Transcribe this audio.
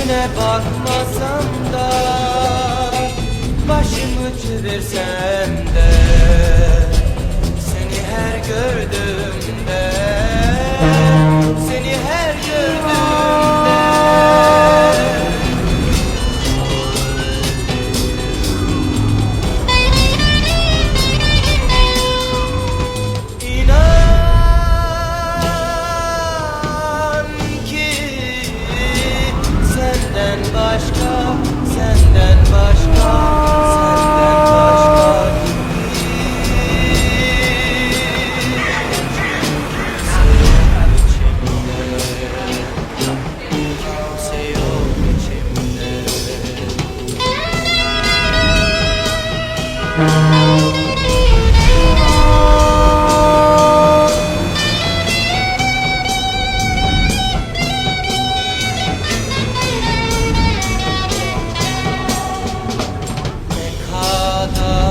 Yüzüne bakmasam da, başımı çevirsem de, seni her gördüğümde, seni her gördüğümde, inan ki senden başka, senden başka, senden başka kimse yok içimde. Ne kadar